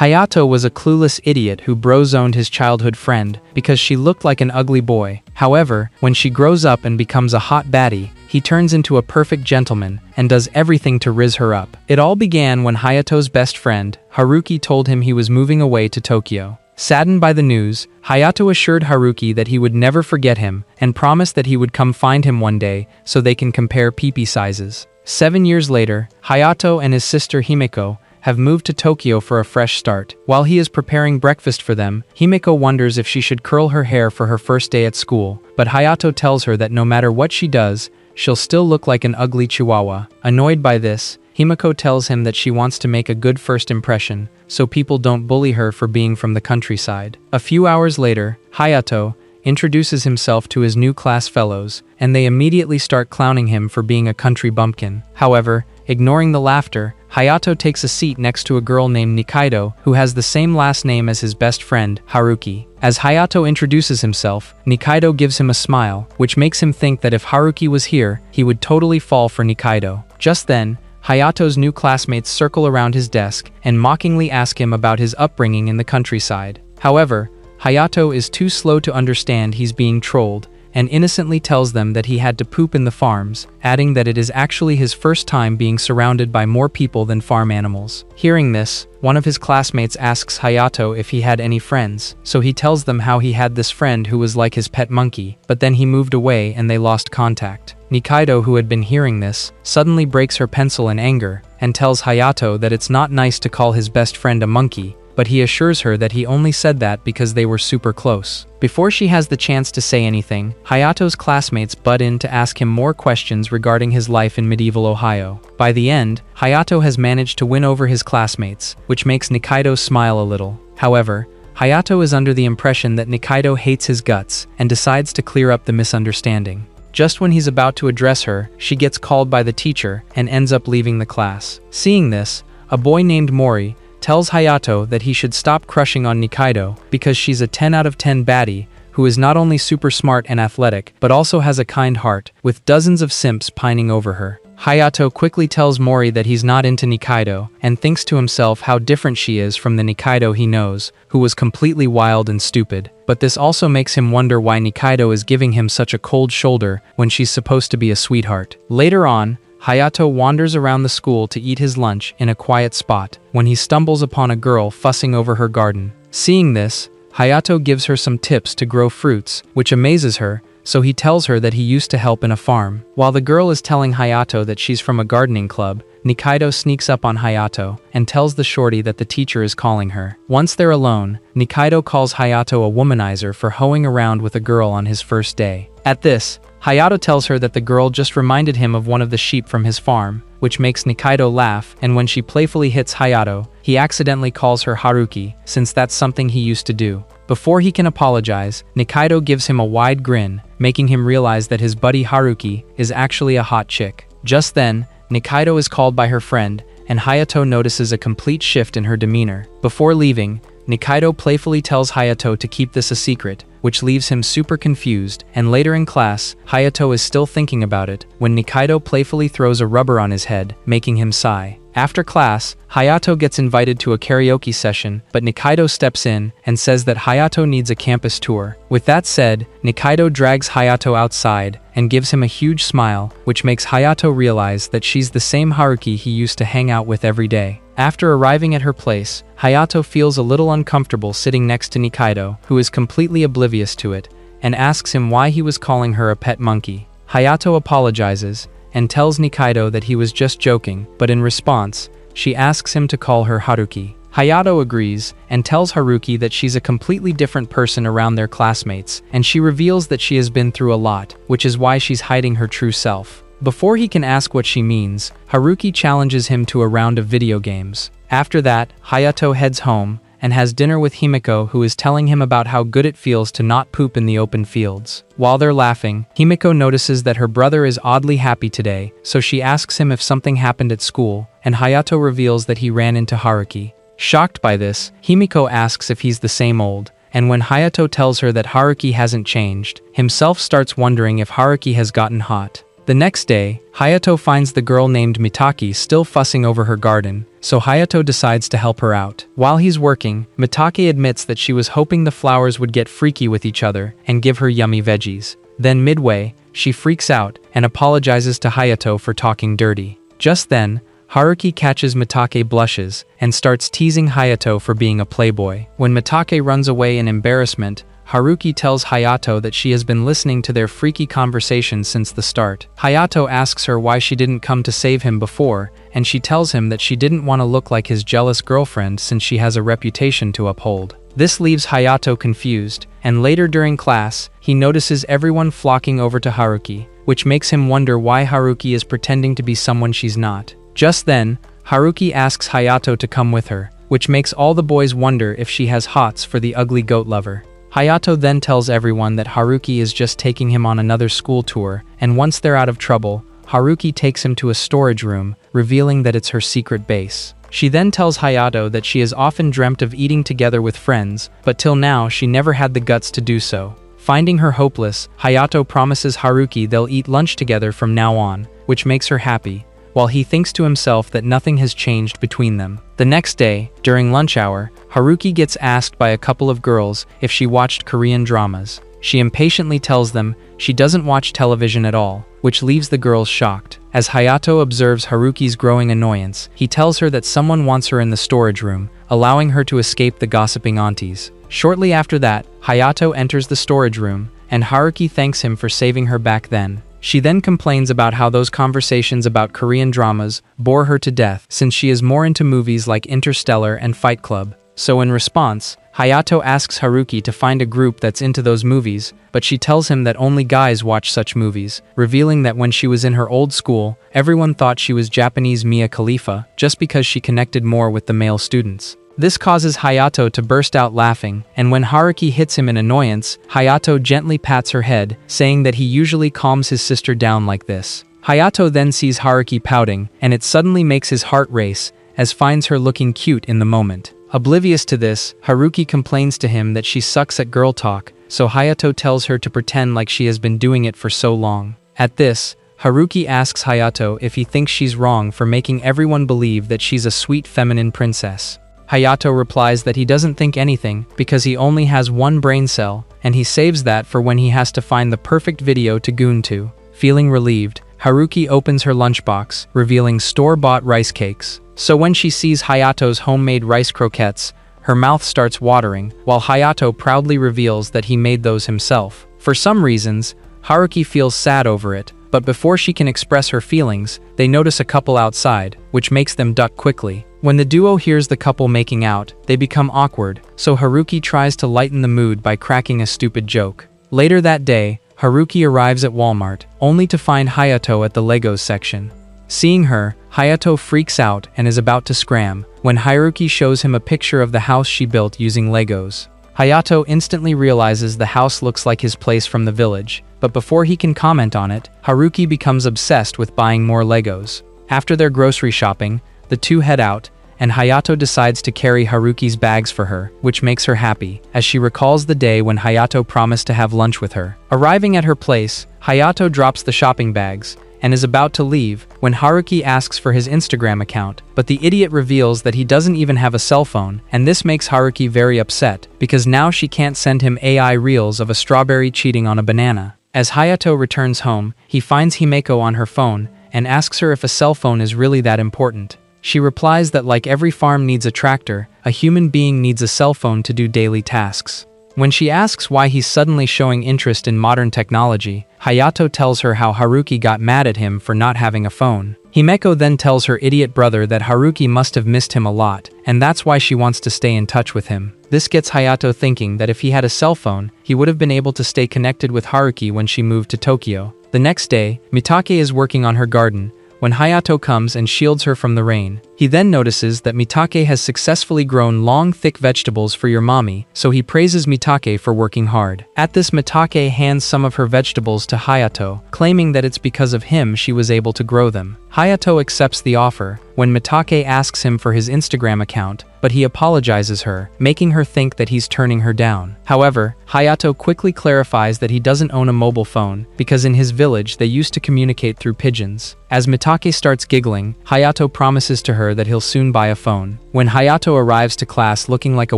Hayato was a clueless idiot who bro-zoned his childhood friend because she looked like an ugly boy. However, when she grows up and becomes a hot baddie, he turns into a perfect gentleman and does everything to rizz her up. It all began when Hayato's best friend, Haruki, told him he was moving away to Tokyo. Saddened by the news, Hayato assured Haruki that he would never forget him and promised that he would come find him one day so they can compare pee-pee sizes. 7 years later, Hayato and his sister Himiko have moved to Tokyo for a fresh start. While he is preparing breakfast for them, Himiko wonders if she should curl her hair for her first day at school, but Hayato tells her that no matter what she does, she'll still look like an ugly chihuahua. Annoyed by this, Himiko tells him that she wants to make a good first impression, so people don't bully her for being from the countryside. A few hours later, Hayato introduces himself to his new class fellows, and they immediately start clowning him for being a country bumpkin. However, ignoring the laughter, Hayato takes a seat next to a girl named Nikaido who has the same last name as his best friend, Haruki. As Hayato introduces himself, Nikaido gives him a smile, which makes him think that if Haruki was here, he would totally fall for Nikaido. Just then, Hayato's new classmates circle around his desk and mockingly ask him about his upbringing in the countryside. However, Hayato is too slow to understand he's being trolled and innocently tells them that he had to poop in the farms, adding that it is actually his first time being surrounded by more people than farm animals. Hearing this, one of his classmates asks Hayato if he had any friends, so he tells them how he had this friend who was like his pet monkey, but then he moved away and they lost contact. Nikaido, who had been hearing this, suddenly breaks her pencil in anger and tells Hayato that it's not nice to call his best friend a monkey, but he assures her that he only said that because they were super close. Before she has the chance to say anything, Hayato's classmates butt in to ask him more questions regarding his life in medieval Ohio. By the end, Hayato has managed to win over his classmates, which makes Nikaido smile a little. However, Hayato is under the impression that Nikaido hates his guts and decides to clear up the misunderstanding. Just when he's about to address her, she gets called by the teacher and ends up leaving the class. Seeing this, a boy named Mori tells Hayato that he should stop crushing on Nikaido because she's a 10 out of 10 baddie who is not only super smart and athletic but also has a kind heart, with dozens of simps pining over her. Hayato quickly tells Mori that he's not into Nikaido and thinks to himself how different she is from the Nikaido he knows, who was completely wild and stupid. But this also makes him wonder why Nikaido is giving him such a cold shoulder when she's supposed to be a sweetheart. Later on, Hayato wanders around the school to eat his lunch in a quiet spot when he stumbles upon a girl fussing over her garden. Seeing this, Hayato gives her some tips to grow fruits, which amazes her, so he tells her that he used to help in a farm. While the girl is telling Hayato that she's from a gardening club, Nikaido sneaks up on Hayato and tells the shorty that the teacher is calling her. Once they're alone, Nikaido calls Hayato a womanizer for hoeing around with a girl on his first day. At this, Hayato tells her that the girl just reminded him of one of the sheep from his farm, which makes Nikaido laugh, and when she playfully hits Hayato, he accidentally calls her Haruki, since that's something he used to do. Before he can apologize, Nikaido gives him a wide grin, making him realize that his buddy Haruki is actually a hot chick. Just then, Nikaido is called by her friend, and Hayato notices a complete shift in her demeanor. Before leaving, Nikaido playfully tells Hayato to keep this a secret, which leaves him super confused, and later in class, Hayato is still thinking about it when Nikaido playfully throws a rubber on his head, making him sigh. After class, Hayato gets invited to a karaoke session, but Nikaido steps in and says that Hayato needs a campus tour. With that said, Nikaido drags Hayato outside and gives him a huge smile, which makes Hayato realize that she's the same Haruki he used to hang out with every day. After arriving at her place, Hayato feels a little uncomfortable sitting next to Nikaido, who is completely oblivious to it, and asks him why he was calling her a pet monkey. Hayato apologizes and tells Nikaido that he was just joking, but in response, she asks him to call her Haruki. Hayato agrees and tells Haruki that she's a completely different person around their classmates, and she reveals that she has been through a lot, which is why she's hiding her true self. Before he can ask what she means, Haruki challenges him to a round of video games. After that, Hayato heads home and has dinner with Himiko, who is telling him about how good it feels to not poop in the open fields. While they're laughing, Himiko notices that her brother is oddly happy today, so she asks him if something happened at school, and Hayato reveals that he ran into Haruki. Shocked by this, Himiko asks if he's the same old, and when Hayato tells her that Haruki hasn't changed, himself starts wondering if Haruki has gotten hot. The next day, Hayato finds the girl named Mitake still fussing over her garden, so Hayato decides to help her out. While he's working, Mitake admits that she was hoping the flowers would get freaky with each other and give her yummy veggies. Then midway, she freaks out and apologizes to Hayato for talking dirty. Just then, Haruki catches Mitake blushes and starts teasing Hayato for being a playboy. When Mitake runs away in embarrassment, Haruki tells Hayato that she has been listening to their freaky conversation since the start. Hayato asks her why she didn't come to save him before, and she tells him that she didn't want to look like his jealous girlfriend since she has a reputation to uphold. This leaves Hayato confused, and later during class, he notices everyone flocking over to Haruki, which makes him wonder why Haruki is pretending to be someone she's not. Just then, Haruki asks Hayato to come with her, which makes all the boys wonder if she has hots for the ugly goat lover. Hayato then tells everyone that Haruki is just taking him on another school tour, and once they're out of trouble, Haruki takes him to a storage room, revealing that it's her secret base. She then tells Hayato that she has often dreamt of eating together with friends, but till now she never had the guts to do so. Finding her hopeless, Hayato promises Haruki they'll eat lunch together from now on, which makes her happy, while he thinks to himself that nothing has changed between them. The next day, during lunch hour, Haruki gets asked by a couple of girls if she watched Korean dramas. She impatiently tells them she doesn't watch television at all, which leaves the girls shocked. As Hayato observes Haruki's growing annoyance, he tells her that someone wants her in the storage room, allowing her to escape the gossiping aunties. Shortly after that, Hayato enters the storage room, and Haruki thanks him for saving her back then. She then complains about how those conversations about Korean dramas bore her to death since she is more into movies like Interstellar and Fight Club. So in response, Hayato asks Haruki to find a group that's into those movies, but she tells him that only guys watch such movies, revealing that when she was in her old school, everyone thought she was Japanese Mia Khalifa just because she connected more with the male students. This causes Hayato to burst out laughing, and when Haruki hits him in annoyance, Hayato gently pats her head, saying that he usually calms his sister down like this. Hayato then sees Haruki pouting, and it suddenly makes his heart race, as finds her looking cute in the moment. Oblivious to this, Haruki complains to him that she sucks at girl talk, so Hayato tells her to pretend like she has been doing it for so long. At this, Haruki asks Hayato if he thinks she's wrong for making everyone believe that she's a sweet feminine princess. Hayato replies that he doesn't think anything because he only has one brain cell, and he saves that for when he has to find the perfect video to goon to. Feeling relieved, Haruki opens her lunchbox, revealing store-bought rice cakes. So when she sees Hayato's homemade rice croquettes, her mouth starts watering, while Hayato proudly reveals that he made those himself. For some reasons, Haruki feels sad over it, but before she can express her feelings, they notice a couple outside, which makes them duck quickly. When the duo hears the couple making out, they become awkward, so Haruki tries to lighten the mood by cracking a stupid joke. Later that day, Haruki arrives at Walmart, only to find Hayato at the Legos section. Seeing her, Hayato freaks out and is about to scram, when Haruki shows him a picture of the house she built using Legos. Hayato instantly realizes the house looks like his place from the village, but before he can comment on it, Haruki becomes obsessed with buying more Legos. After their grocery shopping, the two head out, and Hayato decides to carry Haruki's bags for her, which makes her happy, as she recalls the day when Hayato promised to have lunch with her. Arriving at her place, Hayato drops the shopping bags, and is about to leave, when Haruki asks for his Instagram account, but the idiot reveals that he doesn't even have a cell phone, and this makes Haruki very upset, because now she can't send him AI reels of a strawberry cheating on a banana. As Hayato returns home, he finds Himeko on her phone, and asks her if a cell phone is really that important. She replies that like every farm needs a tractor, a human being needs a cell phone to do daily tasks. When she asks why he's suddenly showing interest in modern technology, Hayato tells her how Haruki got mad at him for not having a phone. Himeko then tells her idiot brother that Haruki must have missed him a lot, and that's why she wants to stay in touch with him. This gets Hayato thinking that if he had a cell phone, he would have been able to stay connected with Haruki when she moved to Tokyo. The next day, Mitake is working on her garden, when Hayato comes and shields her from the rain. He He then notices that Mitake has successfully grown long, thick vegetables for your mommy, so he praises Mitake for working hard. At this, Mitake hands some of her vegetables to Hayato, claiming that it's because of him she was able to grow them. Hayato accepts the offer when Mitake asks him for his Instagram account, but he apologizes her, making her think that he's turning her down. However, Hayato quickly clarifies that he doesn't own a mobile phone because in his village they used to communicate through pigeons. As Mitake starts giggling, Hayato promises to her that he'll soon buy a phone. When Hayato arrives to class looking like a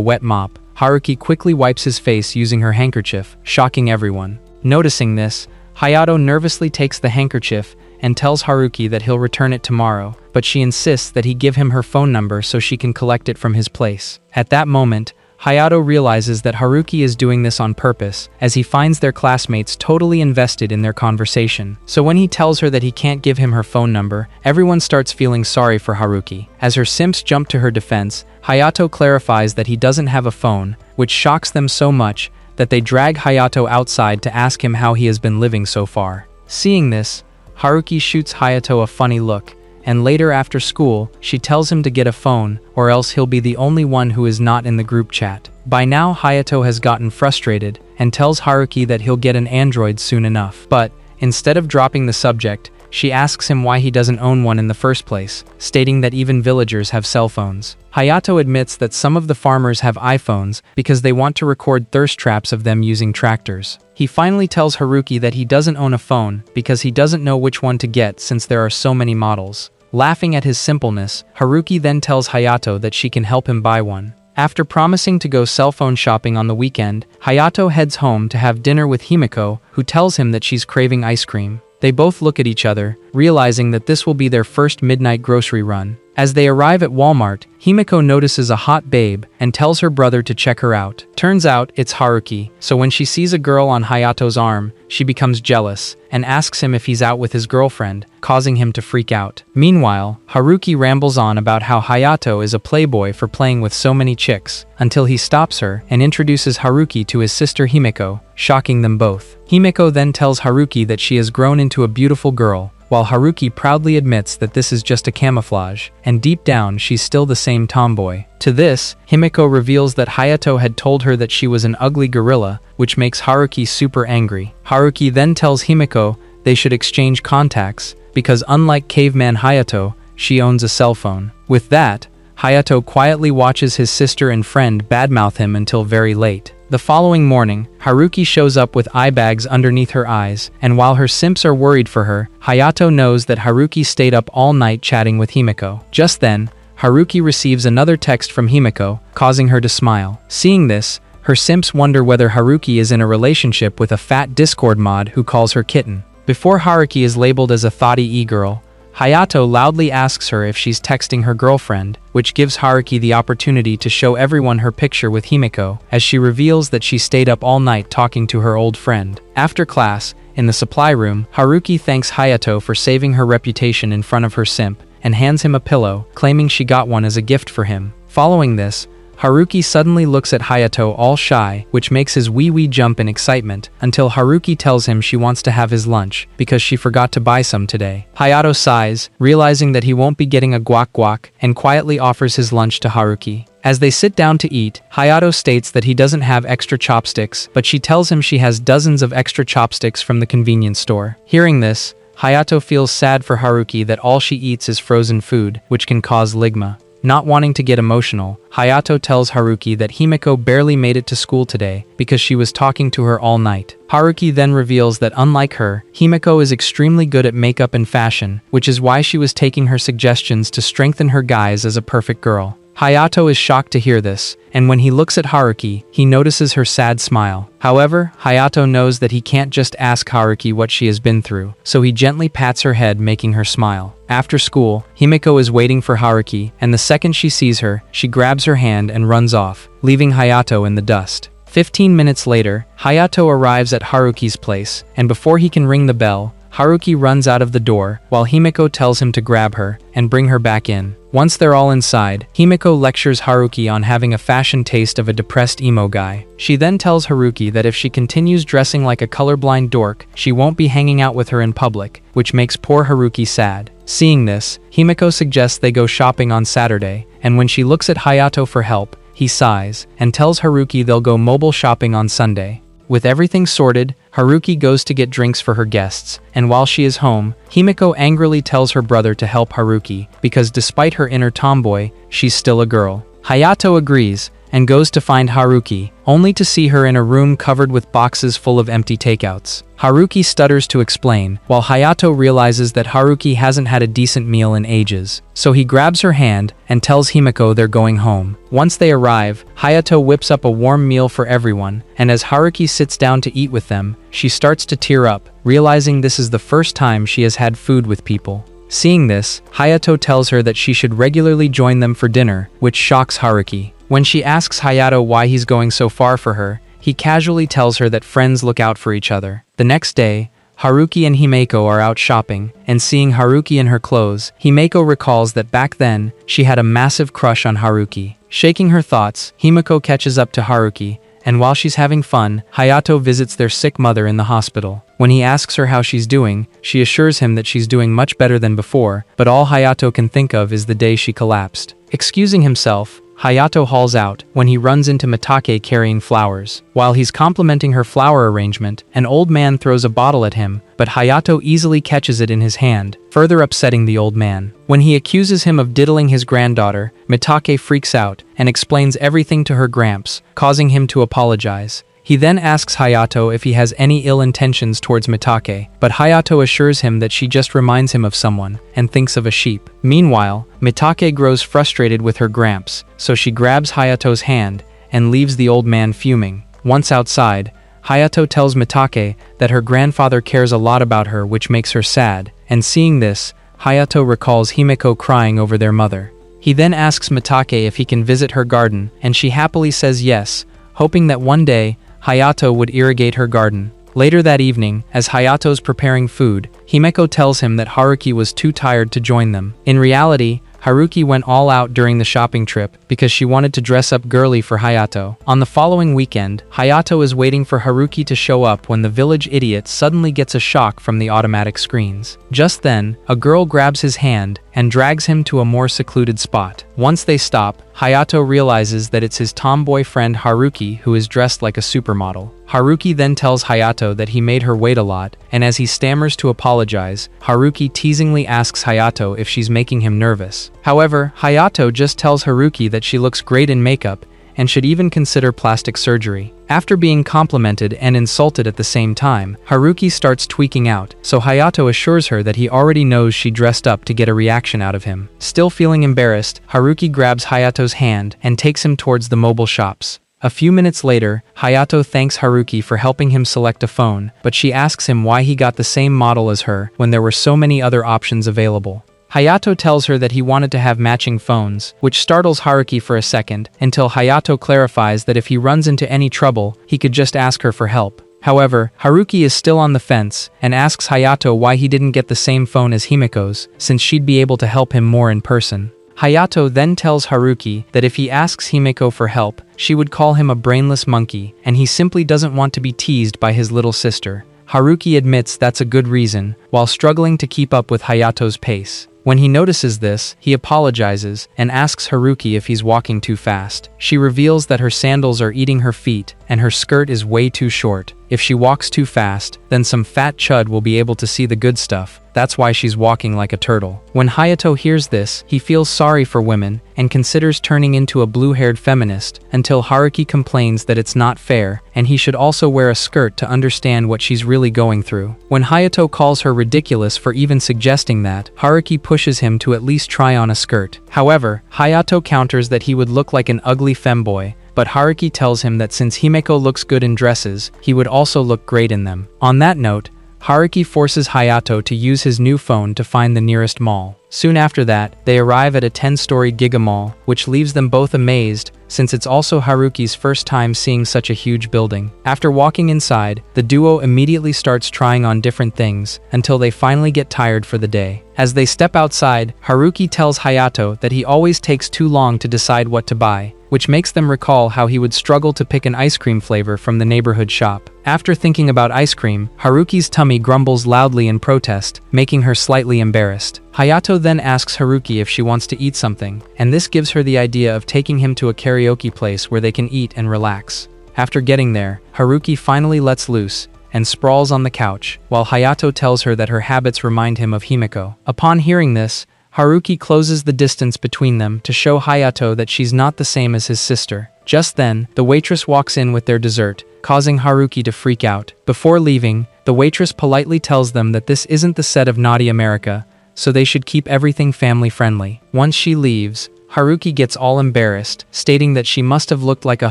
wet mop, Haruki quickly wipes his face using her handkerchief, shocking everyone. Noticing this, Hayato nervously takes the handkerchief and tells Haruki that he'll return it tomorrow, but she insists that he give him her phone number so she can collect it from his place. At that moment, Hayato realizes that Haruki is doing this on purpose, as he finds their classmates totally invested in their conversation. So when he tells her that he can't give him her phone number, everyone starts feeling sorry for Haruki. As her simps jump to her defense, Hayato clarifies that he doesn't have a phone, which shocks them so much that they drag Hayato outside to ask him how he has been living so far. Seeing this, Haruki shoots Hayato a funny look, and later after school, she tells him to get a phone, or else he'll be the only one who is not in the group chat. By now, Hayato has gotten frustrated and tells Haruki that he'll get an Android soon enough. But, instead of dropping the subject, she asks him why he doesn't own one in the first place, stating that even villagers have cell phones. Hayato admits that some of the farmers have iPhones because they want to record thirst traps of them using tractors. He finally tells Haruki that he doesn't own a phone because he doesn't know which one to get since there are so many models. Laughing at his simpleness, Haruki then tells Hayato that she can help him buy one. After promising to go cell phone shopping on the weekend, Hayato heads home to have dinner with Himiko, who tells him that she's craving ice cream. They both look at each other, realizing that this will be their first midnight grocery run. As they arrive at Walmart, Himiko notices a hot babe and tells her brother to check her out. Turns out, it's Haruki, so when she sees a girl on Hayato's arm, she becomes jealous and asks him if he's out with his girlfriend, causing him to freak out. Meanwhile, Haruki rambles on about how Hayato is a playboy for playing with so many chicks, until he stops her and introduces Haruki to his sister Himiko, shocking them both. Himiko then tells Haruki that she has grown into a beautiful girl, while Haruki proudly admits that this is just a camouflage, and deep down she's still the same tomboy. To this, Himiko reveals that Hayato had told her that she was an ugly gorilla, which makes Haruki super angry. Haruki then tells Himiko they should exchange contacts, because unlike caveman Hayato, she owns a cell phone. With that, Hayato quietly watches his sister and friend badmouth him until very late. The following morning, Haruki shows up with eye bags underneath her eyes, and while her simps are worried for her, Hayato knows that Haruki stayed up all night chatting with Himiko. Just then, Haruki receives another text from Himiko, causing her to smile. Seeing this, her simps wonder whether Haruki is in a relationship with a fat Discord mod who calls her Kitten. Before Haruki is labeled as a thoughty e-girl, Hayato loudly asks her if she's texting her girlfriend, which gives Haruki the opportunity to show everyone her picture with Himiko, as she reveals that she stayed up all night talking to her old friend. After class, in the supply room, Haruki thanks Hayato for saving her reputation in front of her simp, and hands him a pillow, claiming she got one as a gift for him. Following this, Haruki suddenly looks at Hayato all shy, which makes his wee-wee jump in excitement, until Haruki tells him she wants to have his lunch, because she forgot to buy some today. Hayato sighs, realizing that he won't be getting a guac, and quietly offers his lunch to Haruki. As they sit down to eat, Hayato states that he doesn't have extra chopsticks, but she tells him she has dozens of extra chopsticks from the convenience store. Hearing this, Hayato feels sad for Haruki that all she eats is frozen food, which can cause ligma. Not wanting to get emotional, Hayato tells Haruki that Himiko barely made it to school today because she was talking to her all night. Haruki then reveals that unlike her, Himiko is extremely good at makeup and fashion, which is why she was taking her suggestions to strengthen her guise as a perfect girl. Hayato is shocked to hear this, and when he looks at Haruki, he notices her sad smile. However, Hayato knows that he can't just ask Haruki what she has been through, so he gently pats her head, making her smile. After school, Himiko is waiting for Haruki, and the second she sees her, she grabs her hand and runs off, leaving Hayato in the dust. 15 minutes later, Hayato arrives at Haruki's place, and before he can ring the bell, Haruki runs out of the door, while Himiko tells him to grab her and bring her back in. Once they're all inside, Himiko lectures Haruki on having a fashion taste of a depressed emo guy. She then tells Haruki that if she continues dressing like a colorblind dork, she won't be hanging out with her in public, which makes poor Haruki sad. Seeing this, Himeko suggests they go shopping on Saturday, and when she looks at Hayato for help, he sighs and tells Haruki they'll go mobile shopping on Sunday. With everything sorted, Haruki goes to get drinks for her guests, and while she is home, Himeko angrily tells her brother to help Haruki, because despite her inner tomboy, she's still a girl. Hayato agrees, and goes to find Haruki, only to see her in a room covered with boxes full of empty takeouts. Haruki stutters to explain, while Hayato realizes that Haruki hasn't had a decent meal in ages. So he grabs her hand and tells Himeko they're going home. Once they arrive, Hayato whips up a warm meal for everyone, and as Haruki sits down to eat with them, she starts to tear up, realizing this is the first time she has had food with people. Seeing this, Hayato tells her that she should regularly join them for dinner, which shocks Haruki. When she asks Hayato why he's going so far for her, he casually tells her that friends look out for each other. The next day, Haruki and Himeko are out shopping, and seeing Haruki in her clothes, Himeko recalls that back then, she had a massive crush on Haruki. Shaking her thoughts, Himeko catches up to Haruki, and while she's having fun, Hayato visits their sick mother in the hospital. When he asks her how she's doing, she assures him that she's doing much better than before, but all Hayato can think of is the day she collapsed. Excusing himself, Hayato hauls out when he runs into Mitake carrying flowers. While he's complimenting her flower arrangement, an old man throws a bottle at him, but Hayato easily catches it in his hand, further upsetting the old man. When he accuses him of diddling his granddaughter, Mitake freaks out and explains everything to her gramps, causing him to apologize. He then asks Hayato if he has any ill intentions towards Mitake, but Hayato assures him that she just reminds him of someone, and thinks of a sheep. Meanwhile, Mitake grows frustrated with her gramps, so she grabs Hayato's hand, and leaves the old man fuming. Once outside, Hayato tells Mitake that her grandfather cares a lot about her, which makes her sad, and seeing this, Hayato recalls Himeko crying over their mother. He then asks Mitake if he can visit her garden, and she happily says yes, hoping that one day, Hayato would irrigate her garden. Later that evening, as Hayato's preparing food, Himeko tells him that Haruki was too tired to join them. In reality, Haruki went all out during the shopping trip because she wanted to dress up girly for Hayato. On the following weekend, Hayato is waiting for Haruki to show up when the village idiot suddenly gets a shock from the automatic screens. Just then, a girl grabs his hand and drags him to a more secluded spot. Once they stop, Hayato realizes that it's his tomboy friend Haruki who is dressed like a supermodel. Haruki then tells Hayato that he made her wait a lot, and as he stammers to apologize, Haruki teasingly asks Hayato if she's making him nervous. However, Hayato just tells Haruki that she looks great in makeup and should even consider plastic surgery. After being complimented and insulted at the same time, Haruki starts tweaking out, so Hayato assures her that he already knows she dressed up to get a reaction out of him. Still feeling embarrassed, Haruki grabs Hayato's hand and takes him towards the mobile shops. A few minutes later, Hayato thanks Haruki for helping him select a phone, but she asks him why he got the same model as her when there were so many other options available. Hayato tells her that he wanted to have matching phones, which startles Haruki for a second, until Hayato clarifies that if he runs into any trouble, he could just ask her for help. However, Haruki is still on the fence, and asks Hayato why he didn't get the same phone as Himeko's, since she'd be able to help him more in person. Hayato then tells Haruki that if he asks Himeko for help, she would call him a brainless monkey, and he simply doesn't want to be teased by his little sister. Haruki admits that's a good reason, while struggling to keep up with Hayato's pace. When he notices this, he apologizes and asks Haruki if he's walking too fast. She reveals that her sandals are eating her feet, and her skirt is way too short. If she walks too fast, then some fat chud will be able to see the good stuff. That's why she's walking like a turtle. When Hayato hears this, he feels sorry for women and considers turning into a blue-haired feminist, until Haruki complains that it's not fair, and he should also wear a skirt to understand what she's really going through. When Hayato calls her ridiculous for even suggesting that, Haruki pushes him to at least try on a skirt. However, Hayato counters that he would look like an ugly femboy, but Haruki tells him that since Himeko looks good in dresses, he would also look great in them. On that note, Haruki forces Hayato to use his new phone to find the nearest mall. Soon after that, they arrive at a 10-story giga mall, which leaves them both amazed, since it's also Haruki's first time seeing such a huge building. After walking inside, the duo immediately starts trying on different things, until they finally get tired for the day. As they step outside, Haruki tells Hayato that he always takes too long to decide what to buy, which makes them recall how he would struggle to pick an ice cream flavor from the neighborhood shop. After thinking about ice cream, Haruki's tummy grumbles loudly in protest, making her slightly embarrassed. Hayato then asks Haruki if she wants to eat something, and this gives her the idea of taking him to a karaoke place where they can eat and relax. After getting there, Haruki finally lets loose and sprawls on the couch, while Hayato tells her that her habits remind him of Himiko. Upon hearing this, Haruki closes the distance between them to show Hayato that she's not the same as his sister. Just then, the waitress walks in with their dessert, causing Haruki to freak out. Before leaving, the waitress politely tells them that this isn't the set of Naughty America, so they should keep everything family-friendly. Once she leaves, Haruki gets all embarrassed, stating that she must have looked like a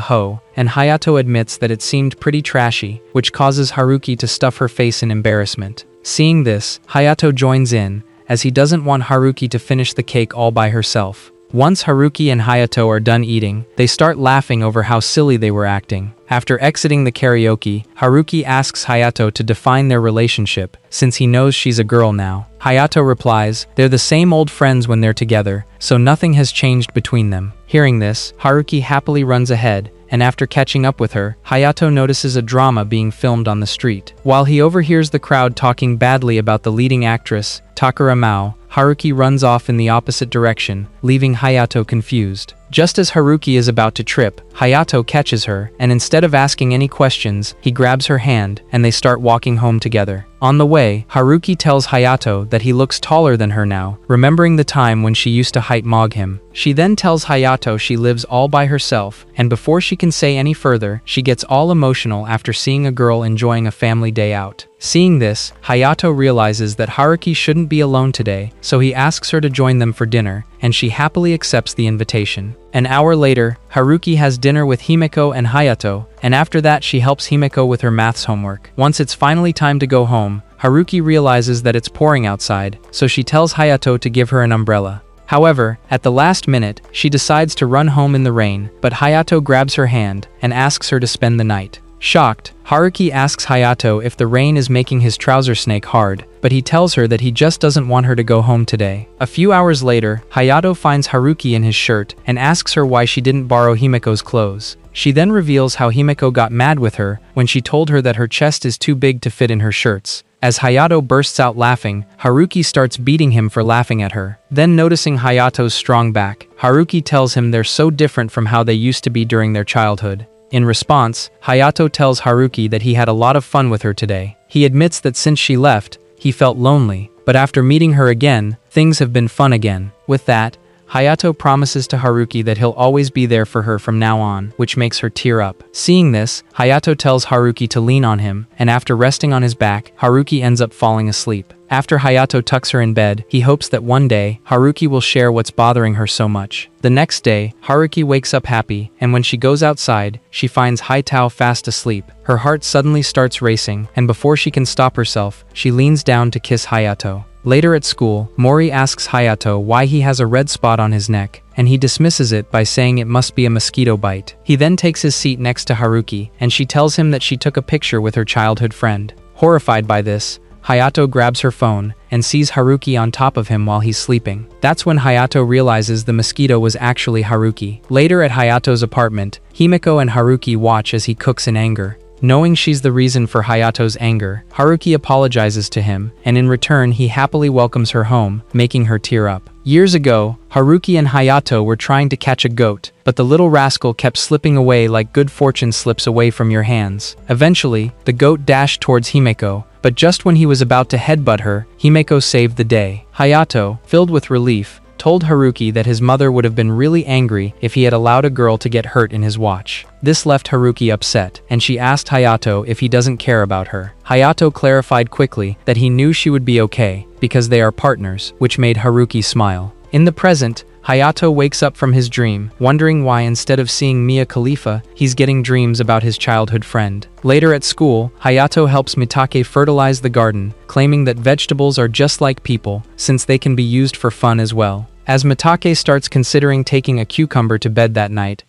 hoe, and Hayato admits that it seemed pretty trashy, which causes Haruki to stuff her face in embarrassment. Seeing this, Hayato joins in, as he doesn't want Haruki to finish the cake all by herself. Once Haruki and Hayato are done eating, they start laughing over how silly they were acting. After exiting the karaoke, Haruki asks Hayato to define their relationship, since he knows she's a girl now. Hayato replies, they're the same old friends when they're together, so nothing has changed between them. Hearing this, Haruki happily runs ahead, and after catching up with her, Hayato notices a drama being filmed on the street. While he overhears the crowd talking badly about the leading actress, Takara Mao, Haruki runs off in the opposite direction, leaving Hayato confused. Just as Haruki is about to trip, Hayato catches her, and instead of asking any questions, he grabs her hand, and they start walking home together. On the way, Haruki tells Hayato that he looks taller than her now, remembering the time when she used to height-mog him. She then tells Hayato she lives all by herself, and before she can say any further, she gets all emotional after seeing a girl enjoying a family day out. Seeing this, Hayato realizes that Haruki shouldn't be alone today, so he asks her to join them for dinner, and she happily accepts the invitation. An hour later, Haruki has dinner with Himiko and Hayato, and after that she helps Himiko with her maths homework. Once it's finally time to go home, Haruki realizes that it's pouring outside, so she tells Hayato to give her an umbrella. However, at the last minute, she decides to run home in the rain, but Hayato grabs her hand and asks her to spend the night. Shocked, Haruki asks Hayato if the rain is making his trouser snake hard, but he tells her that he just doesn't want her to go home today. A few hours later, Hayato finds Haruki in his shirt and asks her why she didn't borrow Himiko's clothes. She then reveals how Himiko got mad with her when she told her that her chest is too big to fit in her shirts. As Hayato bursts out laughing, Haruki starts beating him for laughing at her. Then noticing Hayato's strong back, Haruki tells him they're so different from how they used to be during their childhood. In response, Hayato tells Haruki that he had a lot of fun with her today. He admits that since she left, he felt lonely, but after meeting her again, things have been fun again. With that, Hayato promises to Haruki that he'll always be there for her from now on, which makes her tear up. Seeing this, Hayato tells Haruki to lean on him, and after resting on his back, Haruki ends up falling asleep. After Hayato tucks her in bed, he hopes that one day, Haruki will share what's bothering her so much. The next day, Haruki wakes up happy, and when she goes outside, she finds Haitao fast asleep. Her heart suddenly starts racing, and before she can stop herself, she leans down to kiss Hayato. Later at school, Mori asks Hayato why he has a red spot on his neck, and he dismisses it by saying it must be a mosquito bite. He then takes his seat next to Haruki, and she tells him that she took a picture with her childhood friend. Horrified by this, Hayato grabs her phone and sees Haruki on top of him while he's sleeping. That's when Hayato realizes the mosquito was actually Haruki. Later at Hayato's apartment, Himiko and Haruki watch as he cooks in anger. Knowing she's the reason for Hayato's anger, Haruki apologizes to him, and in return he happily welcomes her home, making her tear up. Years ago, Haruki and Hayato were trying to catch a goat, but the little rascal kept slipping away like good fortune slips away from your hands. Eventually, the goat dashed towards Himiko, but just when he was about to headbutt her, Himiko saved the day. Hayato, filled with relief, told Haruki that his mother would have been really angry if he had allowed a girl to get hurt in his watch. This left Haruki upset, and she asked Hayato if he doesn't care about her. Hayato clarified quickly that he knew she would be okay, because they are partners, which made Haruki smile. In the present, Hayato wakes up from his dream, wondering why instead of seeing Mia Khalifa, he's getting dreams about his childhood friend. Later at school, Hayato helps Mitake fertilize the garden, claiming that vegetables are just like people, since they can be used for fun as well. As Mitake starts considering taking a cucumber to bed that night,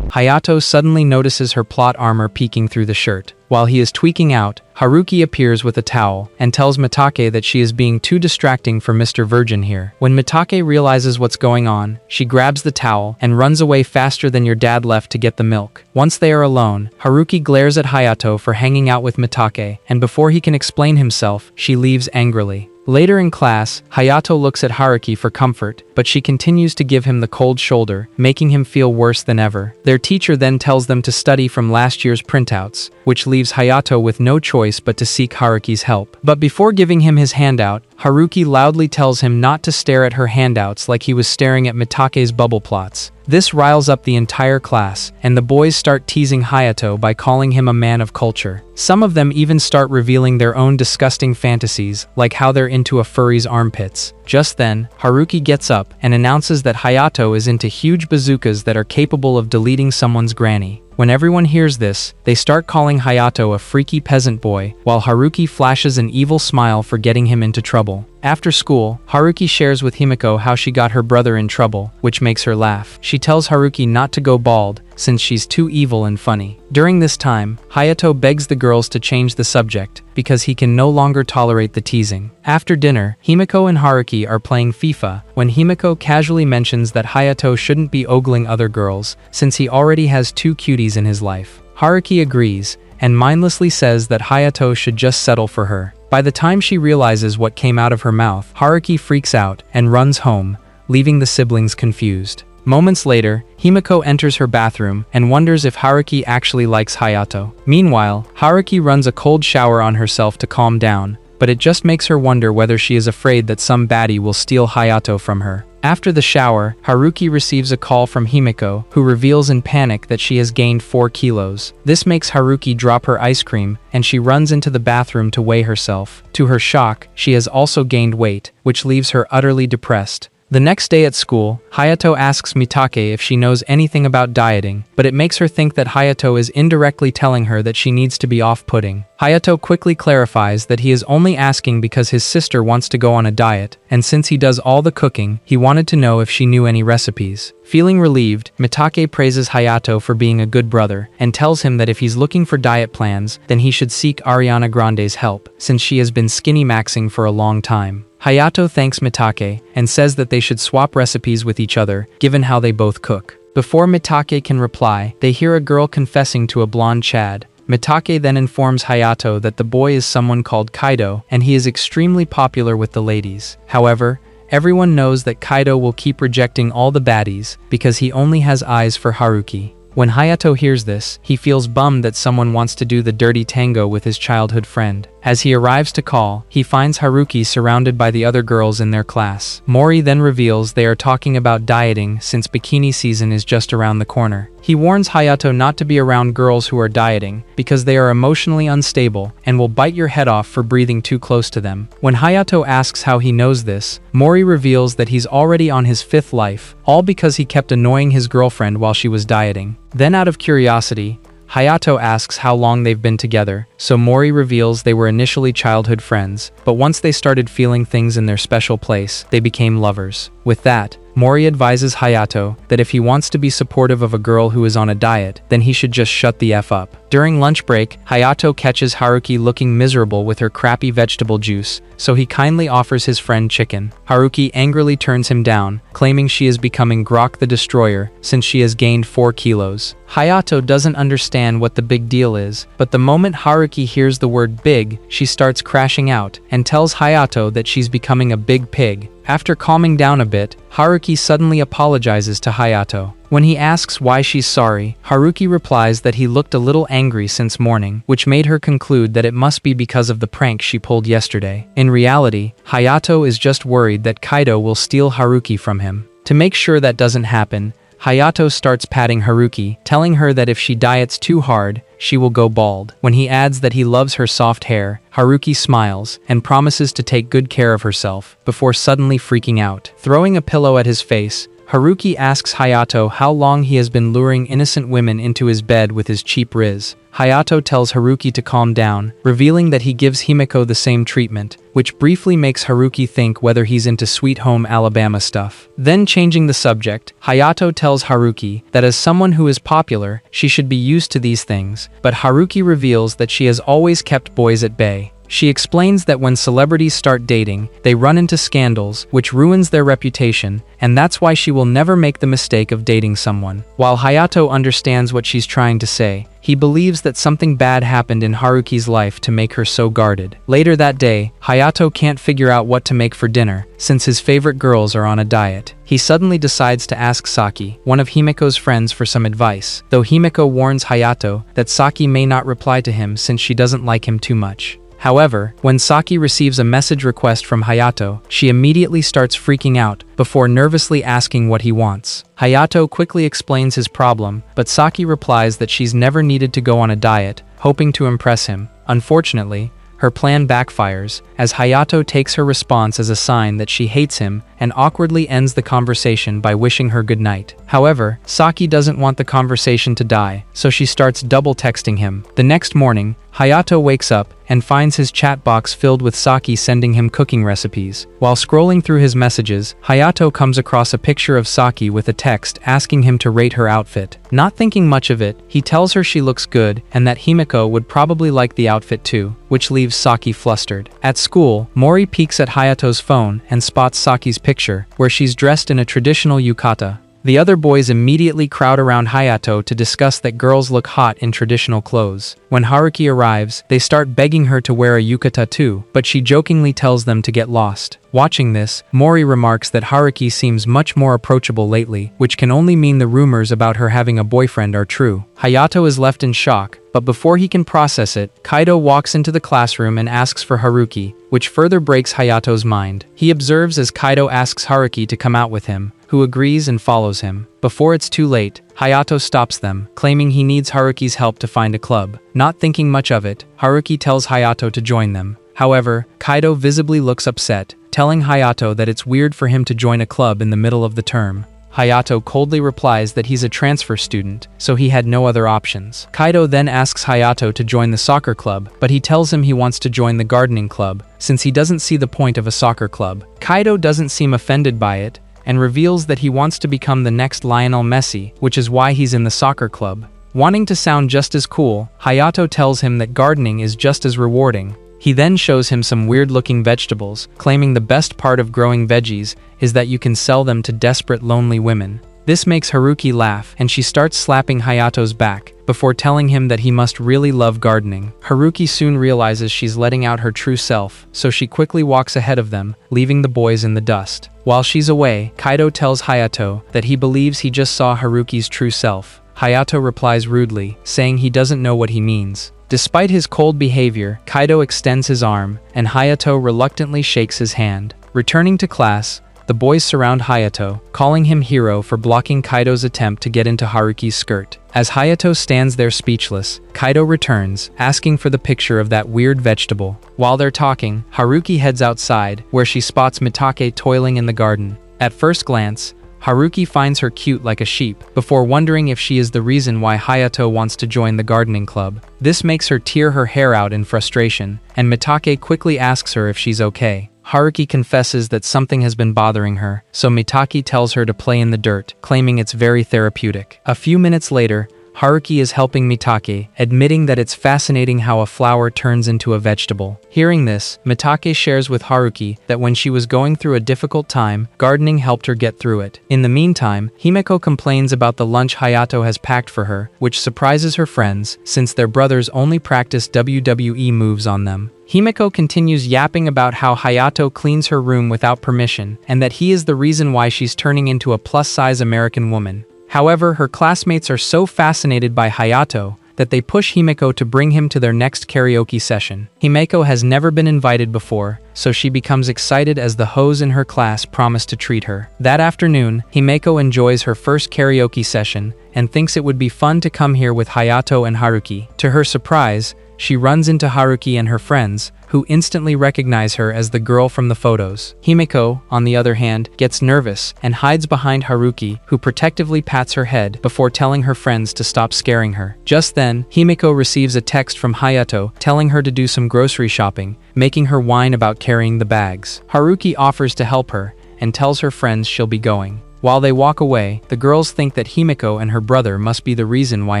Hayato suddenly notices her plot armor peeking through the shirt. While he is tweaking out, Haruki appears with a towel and tells Mitake that she is being too distracting for Mr. Virgin here. When Mitake realizes what's going on, she grabs the towel and runs away faster than your dad left to get the milk. Once they are alone, Haruki glares at Hayato for hanging out with Mitake, and before he can explain himself, she leaves angrily. Later in class, Hayato looks at Haruki for comfort, but she continues to give him the cold shoulder, making him feel worse than ever. Their teacher then tells them to study from last year's printouts, which leaves Hayato with no choice but to seek Haruki's help. But before giving him his handout, Haruki loudly tells him not to stare at her handouts like he was staring at Mitake's bubble plots. This riles up the entire class, and the boys start teasing Hayato by calling him a man of culture. Some of them even start revealing their own disgusting fantasies, like how they're into a furry's armpits. Just then, Haruki gets up and announces that Hayato is into huge bazookas that are capable of deleting someone's granny. When everyone hears this, they start calling Hayato a freaky peasant boy, while Haruki flashes an evil smile for getting him into trouble. After school, Haruki shares with Himiko how she got her brother in trouble, which makes her laugh. She tells Haruki not to go bald, since she's too evil and funny. During this time, Hayato begs the girls to change the subject, because he can no longer tolerate the teasing. After dinner, Himiko and Haruki are playing FIFA, when Himiko casually mentions that Hayato shouldn't be ogling other girls, since he already has 2 cuties in his life. Haruki agrees, and mindlessly says that Hayato should just settle for her. By the time she realizes what came out of her mouth, Haruki freaks out and runs home, leaving the siblings confused. Moments later, Himiko enters her bathroom and wonders if Haruki actually likes Hayato. Meanwhile, Haruki runs a cold shower on herself to calm down, but it just makes her wonder whether she is afraid that some baddie will steal Hayato from her. After the shower, Haruki receives a call from Himiko, who reveals in panic that she has gained 4 kilos. This makes Haruki drop her ice cream, and she runs into the bathroom to weigh herself. To her shock, she has also gained weight, which leaves her utterly depressed. The next day at school, Hayato asks Mitake if she knows anything about dieting, but it makes her think that Hayato is indirectly telling her that she needs to be off-putting. Hayato quickly clarifies that he is only asking because his sister wants to go on a diet, and since he does all the cooking, he wanted to know if she knew any recipes. Feeling relieved, Mitake praises Hayato for being a good brother, and tells him that if he's looking for diet plans, then he should seek Ariana Grande's help, since she has been skinny maxing for a long time. Hayato thanks Mitake, and says that they should swap recipes with each other, given how they both cook. Before Mitake can reply, they hear a girl confessing to a blonde Chad. Mitake then informs Hayato that the boy is someone called Kaido, and he is extremely popular with the ladies. However, everyone knows that Kaido will keep rejecting all the baddies, because he only has eyes for Haruki. When Hayato hears this, he feels bummed that someone wants to do the dirty tango with his childhood friend. As he arrives to call, he finds Haruki surrounded by the other girls in their class. Mori then reveals they are talking about dieting since bikini season is just around the corner. He warns Hayato not to be around girls who are dieting, because they are emotionally unstable and will bite your head off for breathing too close to them. When Hayato asks how he knows this, Mori reveals that he's already on his 5th life, all because he kept annoying his girlfriend while she was dieting. Then out of curiosity, Hayato asks how long they've been together, so Mori reveals they were initially childhood friends, but once they started feeling things in their special place, they became lovers. With that, Mori advises Hayato that if he wants to be supportive of a girl who is on a diet, then he should just shut the F up. During lunch break, Hayato catches Haruki looking miserable with her crappy vegetable juice, so he kindly offers his friend chicken. Haruki angrily turns him down, claiming she is becoming Grok the Destroyer since she has gained 4 kilos. Hayato doesn't understand what the big deal is, but the moment Haruki hears the word big, she starts crashing out and tells Hayato that she's becoming a big pig. After calming down a bit, Haruki suddenly apologizes to Hayato. When he asks why she's sorry, Haruki replies that he looked a little angry since morning, which made her conclude that it must be because of the prank she pulled yesterday. In reality, Hayato is just worried that Kaido will steal Haruki from him. To make sure that doesn't happen, Hayato starts patting Haruki, telling her that if she diets too hard, she will go bald. When he adds that he loves her soft hair, Haruki smiles and promises to take good care of herself, before suddenly freaking out. Throwing a pillow at his face, Haruki asks Hayato how long he has been luring innocent women into his bed with his cheap riz. Hayato tells Haruki to calm down, revealing that he gives Himiko the same treatment, which briefly makes Haruki think whether he's into Sweet Home Alabama stuff. Then changing the subject, Hayato tells Haruki that as someone who is popular, she should be used to these things, but Haruki reveals that she has always kept boys at bay. She explains that when celebrities start dating, they run into scandals, which ruins their reputation, and that's why she will never make the mistake of dating someone. While Hayato understands what she's trying to say, he believes that something bad happened in Haruki's life to make her so guarded. Later that day, Hayato can't figure out what to make for dinner, since his favorite girls are on a diet. He suddenly decides to ask Saki, one of Himiko's friends, for some advice, though Himiko warns Hayato that Saki may not reply to him since she doesn't like him too much. However, when Saki receives a message request from Hayato, she immediately starts freaking out, before nervously asking what he wants. Hayato quickly explains his problem, but Saki replies that she's never needed to go on a diet, hoping to impress him. Unfortunately, her plan backfires, as Hayato takes her response as a sign that she hates him and awkwardly ends the conversation by wishing her goodnight. However, Saki doesn't want the conversation to die, so she starts double texting him. The next morning, Hayato wakes up and finds his chat box filled with Saki sending him cooking recipes. While scrolling through his messages, Hayato comes across a picture of Saki with a text asking him to rate her outfit. Not thinking much of it, he tells her she looks good and that Himiko would probably like the outfit too, which leaves Saki flustered. At school, Mori peeks at Hayato's phone and spots Saki's picture, where she's dressed in a traditional yukata. The other boys immediately crowd around Hayato to discuss that girls look hot in traditional clothes. When Haruki arrives, they start begging her to wear a yukata too, but she jokingly tells them to get lost. Watching this, Mori remarks that Haruki seems much more approachable lately, which can only mean the rumors about her having a boyfriend are true. Hayato is left in shock, but before he can process it, Kaido walks into the classroom and asks for Haruki, which further breaks Hayato's mind. He observes as Kaido asks Haruki to come out with him, who agrees and follows him. Before it's too late, Hayato stops them, claiming he needs Haruki's help to find a club. Not thinking much of it, Haruki tells Hayato to join them. However, Kaido visibly looks upset, telling Hayato that it's weird for him to join a club in the middle of the term. Hayato coldly replies that he's a transfer student, so he had no other options. Kaido then asks Hayato to join the soccer club, but he tells him he wants to join the gardening club, since he doesn't see the point of a soccer club. Kaido doesn't seem offended by it, and reveals that he wants to become the next Lionel Messi, which is why he's in the soccer club. Wanting to sound just as cool, Hayato tells him that gardening is just as rewarding. He then shows him some weird-looking vegetables, claiming the best part of growing veggies is that you can sell them to desperate, lonely women. This makes Haruki laugh, and she starts slapping Hayato's back, before telling him that he must really love gardening. Haruki soon realizes she's letting out her true self, so she quickly walks ahead of them, leaving the boys in the dust. While she's away, Kaido tells Hayato that he believes he just saw Haruki's true self. Hayato replies rudely, saying he doesn't know what he means. Despite his cold behavior, Kaido extends his arm, and Hayato reluctantly shakes his hand. Returning to class, the boys surround Hayato, calling him hero for blocking Kaido's attempt to get into Haruki's skirt. As Hayato stands there speechless, Kaido returns, asking for the picture of that weird vegetable. While they're talking, Haruki heads outside, where she spots Mitake toiling in the garden. At first glance, Haruki finds her cute like a sheep, before wondering if she is the reason why Hayato wants to join the gardening club. This makes her tear her hair out in frustration, and Mitake quickly asks her if she's okay. Haruki confesses that something has been bothering her, so Mitake tells her to play in the dirt, claiming it's very therapeutic. A few minutes later, Haruki is helping Mitake, admitting that it's fascinating how a flower turns into a vegetable. Hearing this, Mitake shares with Haruki that when she was going through a difficult time, gardening helped her get through it. In the meantime, Himiko complains about the lunch Hayato has packed for her, which surprises her friends, since their brothers only practice WWE moves on them. Himiko continues yapping about how Hayato cleans her room without permission, and that he is the reason why she's turning into a plus-size American woman. However, her classmates are so fascinated by Hayato that they push Himiko to bring him to their next karaoke session. Himiko has never been invited before, so she becomes excited as the hoes in her class promise to treat her. That afternoon, Himiko enjoys her first karaoke session and thinks it would be fun to come here with Hayato and Haruki. To her surprise, she runs into Haruki and her friends, who instantly recognize her as the girl from the photos. Himiko, on the other hand, gets nervous and hides behind Haruki, who protectively pats her head before telling her friends to stop scaring her. Just then, Himiko receives a text from Hayato telling her to do some grocery shopping, making her whine about carrying the bags. Haruki offers to help her and tells her friends she'll be going. While they walk away, the girls think that Himiko and her brother must be the reason why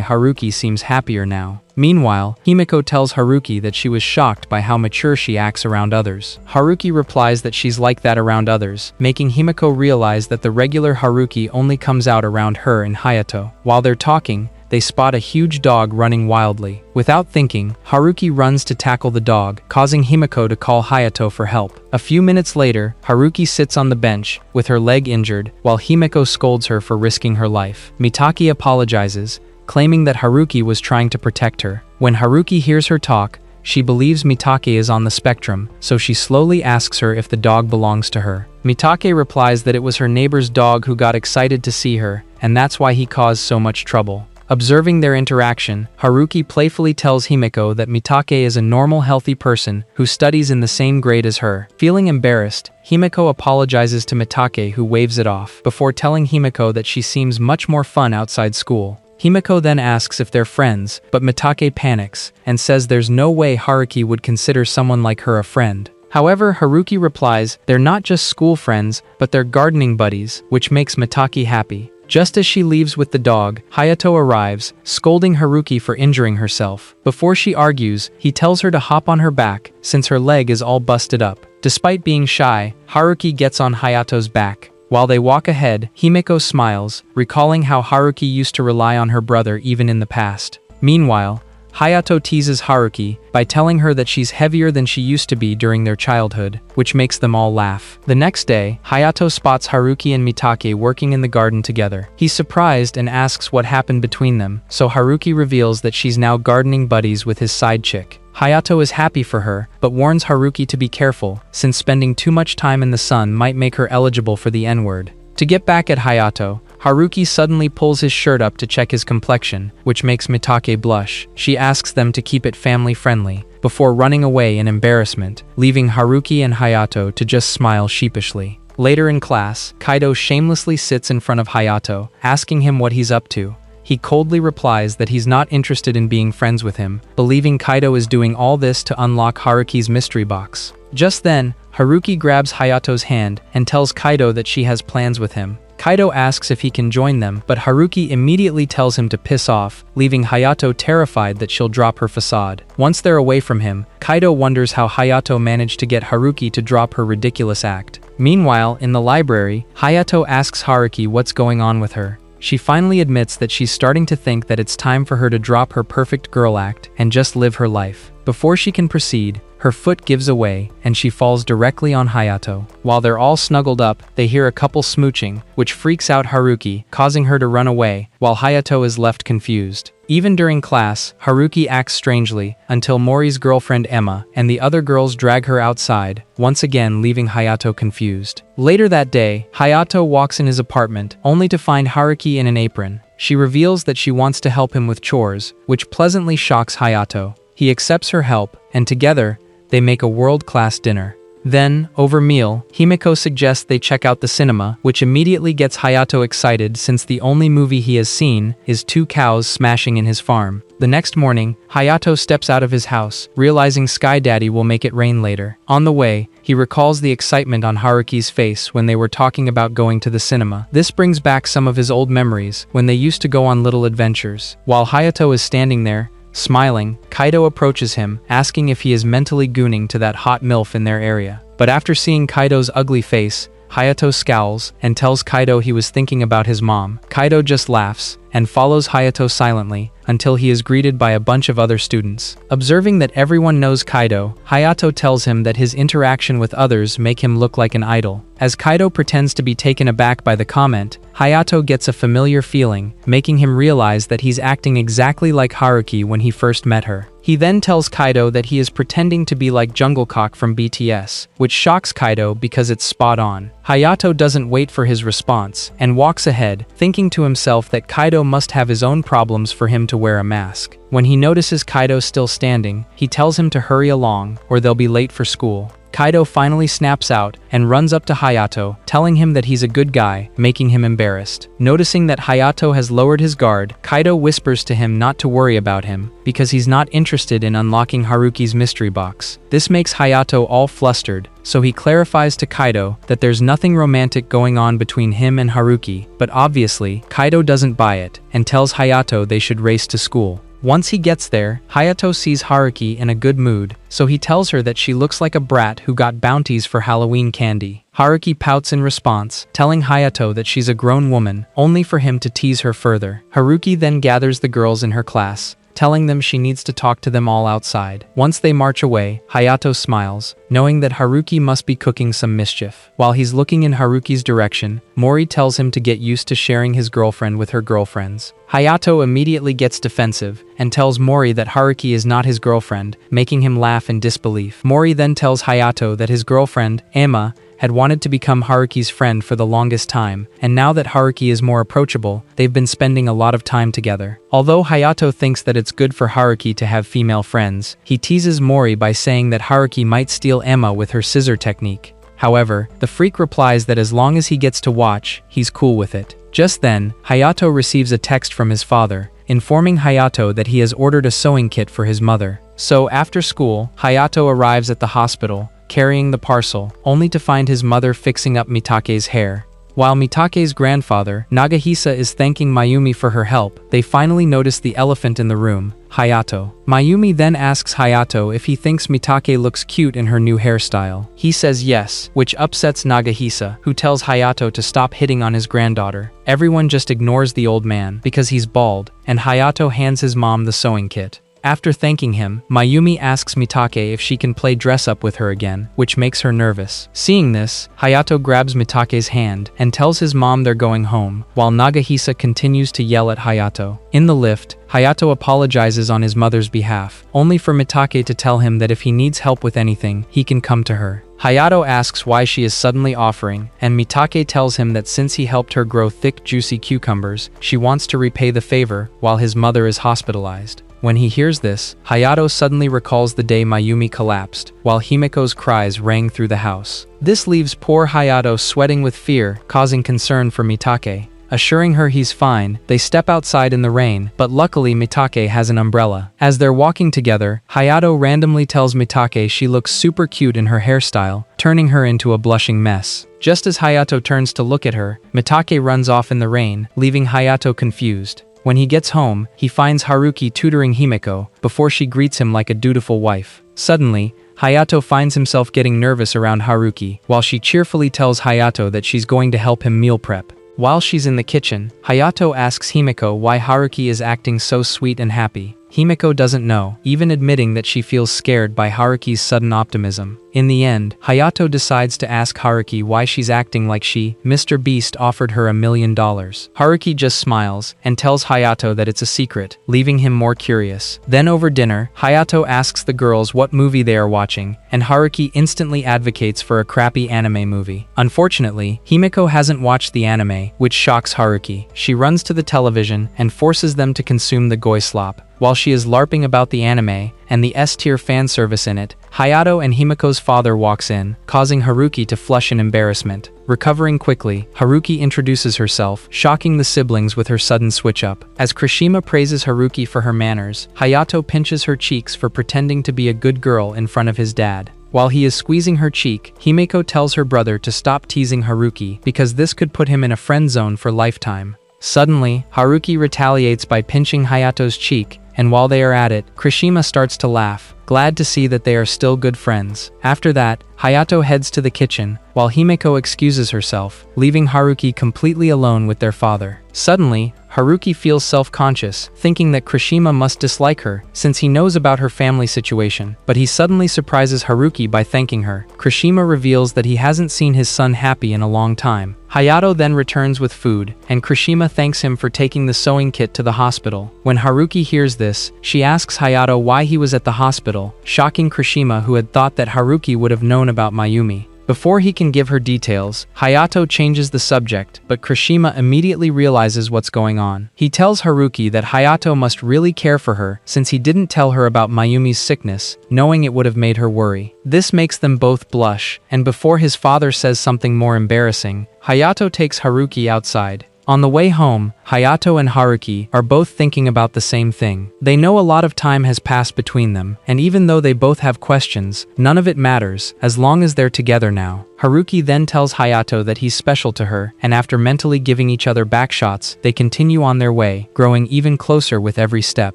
Haruki seems happier now. Meanwhile, Himiko tells Haruki that she was shocked by how mature she acts around others. Haruki replies that she's like that around others, making Himiko realize that the regular Haruki only comes out around her and Hayato. While they're talking, they spot a huge dog running wildly. Without thinking, Haruki runs to tackle the dog, causing Himiko to call Hayato for help. A few minutes later, Haruki sits on the bench, with her leg injured, while Himiko scolds her for risking her life. Mitake apologizes, claiming that Haruki was trying to protect her. When Haruki hears her talk, she believes Mitake is on the spectrum, so she slowly asks her if the dog belongs to her. Mitake replies that it was her neighbor's dog who got excited to see her, and that's why he caused so much trouble. Observing their interaction, Haruki playfully tells Himiko that Mitake is a normal, healthy person who studies in the same grade as her. Feeling embarrassed, Himiko apologizes to Mitake, who waves it off, before telling Himiko that she seems much more fun outside school. Himiko then asks if they're friends, but Mitake panics and says there's no way Haruki would consider someone like her a friend. However, Haruki replies they're not just school friends, but they're gardening buddies, which makes Mitake happy. Just as she leaves with the dog, Hayato arrives, scolding Haruki for injuring herself. Before she argues, he tells her to hop on her back, since her leg is all busted up. Despite being shy, Haruki gets on Hayato's back. While they walk ahead, Himiko smiles, recalling how Haruki used to rely on her brother even in the past. Meanwhile, Hayato teases Haruki by telling her that she's heavier than she used to be during their childhood, which makes them all laugh. The next day, Hayato spots Haruki and Mitake working in the garden together. He's surprised and asks what happened between them, so Haruki reveals that she's now gardening buddies with his side chick. Hayato is happy for her, but warns Haruki to be careful, since spending too much time in the sun might make her eligible for the N-word. To get back at Hayato, Haruki suddenly pulls his shirt up to check his complexion, which makes Mitake blush. She asks them to keep it family-friendly, before running away in embarrassment, leaving Haruki and Hayato to just smile sheepishly. Later in class, Kaido shamelessly sits in front of Hayato, asking him what he's up to. He coldly replies that he's not interested in being friends with him, believing Kaido is doing all this to unlock Haruki's mystery box. Just then, Haruki grabs Hayato's hand and tells Kaido that she has plans with him. Kaido asks if he can join them, but Haruki immediately tells him to piss off, leaving Hayato terrified that she'll drop her facade. Once they're away from him, Kaido wonders how Hayato managed to get Haruki to drop her ridiculous act. Meanwhile, in the library, Hayato asks Haruki what's going on with her. She finally admits that she's starting to think that it's time for her to drop her perfect girl act and just live her life. Before she can proceed, her foot gives away, and she falls directly on Hayato. While they're all snuggled up, they hear a couple smooching, which freaks out Haruki, causing her to run away, while Hayato is left confused. Even during class, Haruki acts strangely, until Mori's girlfriend Emma and the other girls drag her outside, once again leaving Hayato confused. Later that day, Hayato walks in his apartment, only to find Haruki in an apron. She reveals that she wants to help him with chores, which pleasantly shocks Hayato. He accepts her help, and together, they make a world-class dinner. Then, over meal, Himiko suggests they check out the cinema, which immediately gets Hayato excited since the only movie he has seen is two cows smashing in his farm. The next morning, Hayato steps out of his house, realizing Sky Daddy will make it rain later. On the way, he recalls the excitement on Haruki's face when they were talking about going to the cinema. This brings back some of his old memories, when they used to go on little adventures. While Hayato is standing there, smiling, Kaido approaches him, asking if he is mentally gooning to that hot MILF in their area. But after seeing Kaido's ugly face, Hayato scowls and tells Kaido he was thinking about his mom. Kaido just laughs and follows Hayato silently until he is greeted by a bunch of other students. Observing that everyone knows Kaido, Hayato tells him that his interaction with others make him look like an idol. As Kaido pretends to be taken aback by the comment, Hayato gets a familiar feeling, making him realize that he's acting exactly like Haruki when he first met her. He then tells Kaido that he is pretending to be like Junglecock from BTS, which shocks Kaido because it's spot on. Hayato doesn't wait for his response, and walks ahead, thinking to himself that Kaido must have his own problems for him to wear a mask. When he notices Kaido still standing, he tells him to hurry along, or they'll be late for school. Kaido finally snaps out and runs up to Hayato, telling him that he's a good guy, making him embarrassed. Noticing that Hayato has lowered his guard, Kaido whispers to him not to worry about him, because he's not interested in unlocking Haruki's mystery box. This makes Hayato all flustered, so he clarifies to Kaido that there's nothing romantic going on between him and Haruki, but obviously, Kaido doesn't buy it, and tells Hayato they should race to school. Once he gets there, Hayato sees Haruki in a good mood, so he tells her that she looks like a brat who got bounties for Halloween candy. Haruki pouts in response, telling Hayato that she's a grown woman, only for him to tease her further. Haruki then gathers the girls in her class, telling them she needs to talk to them all outside. Once they march away, Hayato smiles, knowing that Haruki must be cooking some mischief. While he's looking in Haruki's direction, Mori tells him to get used to sharing his girlfriend with her girlfriends. Hayato immediately gets defensive and tells Mori that Haruki is not his girlfriend, making him laugh in disbelief. Mori then tells Hayato that his girlfriend, Emma, had wanted to become Haruki's friend for the longest time, and now that Haruki is more approachable, they've been spending a lot of time together. Although Hayato thinks that it's good for Haruki to have female friends, he teases Mori by saying that Haruki might steal Emma with her scissor technique. However, the freak replies that as long as he gets to watch, he's cool with it. Just then, Hayato receives a text from his father, informing Hayato that he has ordered a sewing kit for his mother. So after school, Hayato arrives at the hospital, carrying the parcel, only to find his mother fixing up Mitake's hair. While Mitake's grandfather, Nagahisa, is thanking Mayumi for her help, they finally notice the elephant in the room, Hayato. Mayumi then asks Hayato if he thinks Mitake looks cute in her new hairstyle. He says yes, which upsets Nagahisa, who tells Hayato to stop hitting on his granddaughter. Everyone just ignores the old man because he's bald, and Hayato hands his mom the sewing kit. After thanking him, Mayumi asks Mitake if she can play dress-up with her again, which makes her nervous. Seeing this, Hayato grabs Mitake's hand and tells his mom they're going home, while Nagahisa continues to yell at Hayato. In the lift, Hayato apologizes on his mother's behalf, only for Mitake to tell him that if he needs help with anything, he can come to her. Hayato asks why she is suddenly offering, and Mitake tells him that since he helped her grow thick, juicy cucumbers, she wants to repay the favor while his mother is hospitalized. When he hears this, Hayato suddenly recalls the day Mayumi collapsed, while Himiko's cries rang through the house. This leaves poor Hayato sweating with fear, causing concern for Mitake. Assuring her he's fine, they step outside in the rain, but luckily Mitake has an umbrella. As they're walking together, Hayato randomly tells Mitake she looks super cute in her hairstyle, turning her into a blushing mess. Just as Hayato turns to look at her, Mitake runs off in the rain, leaving Hayato confused. When he gets home, he finds Haruki tutoring Himiko, before she greets him like a dutiful wife. Suddenly, Hayato finds himself getting nervous around Haruki, while she cheerfully tells Hayato that she's going to help him meal prep. While she's in the kitchen, Hayato asks Himiko why Haruki is acting so sweet and happy. Himiko doesn't know, even admitting that she feels scared by Haruki's sudden optimism. In the end, Hayato decides to ask Haruki why she's acting like Mr. Beast offered her $1 million. Haruki just smiles and tells Hayato that it's a secret, leaving him more curious. Then over dinner, Hayato asks the girls what movie they are watching, and Haruki instantly advocates for a crappy anime movie. Unfortunately, Himiko hasn't watched the anime, which shocks Haruki. She runs to the television and forces them to consume the goi slop. While she is LARPing about the anime and the S-tier fan service in it, Hayato and Himiko's father walks in, causing Haruki to flush in embarrassment. Recovering quickly, Haruki introduces herself, shocking the siblings with her sudden switch-up. As Kirishima praises Haruki for her manners, Hayato pinches her cheeks for pretending to be a good girl in front of his dad. While he is squeezing her cheek, Himiko tells her brother to stop teasing Haruki because this could put him in a friend zone for lifetime. Suddenly, Haruki retaliates by pinching Hayato's cheek, and while they are at it, Kirishima starts to laugh, glad to see that they are still good friends. After that, Hayato heads to the kitchen, while Himiko excuses herself, leaving Haruki completely alone with their father. Suddenly, Haruki feels self-conscious, thinking that Kirishima must dislike her, since he knows about her family situation, but he suddenly surprises Haruki by thanking her. Kirishima reveals that he hasn't seen his son happy in a long time. Hayato then returns with food, and Kirishima thanks him for taking the sewing kit to the hospital. When Haruki hears this, she asks Hayato why he was at the hospital, shocking Kirishima, who had thought that Haruki would have known about Mayumi. Before he can give her details, Hayato changes the subject, but Kirishima immediately realizes what's going on. He tells Haruki that Hayato must really care for her since he didn't tell her about Mayumi's sickness, knowing it would have made her worry. This makes them both blush, and before his father says something more embarrassing, Hayato takes Haruki outside. On the way home, Hayato and Haruki are both thinking about the same thing. They know a lot of time has passed between them, and even though they both have questions, none of it matters, as long as they're together now. Haruki then tells Hayato that he's special to her, and after mentally giving each other backshots, they continue on their way, growing even closer with every step.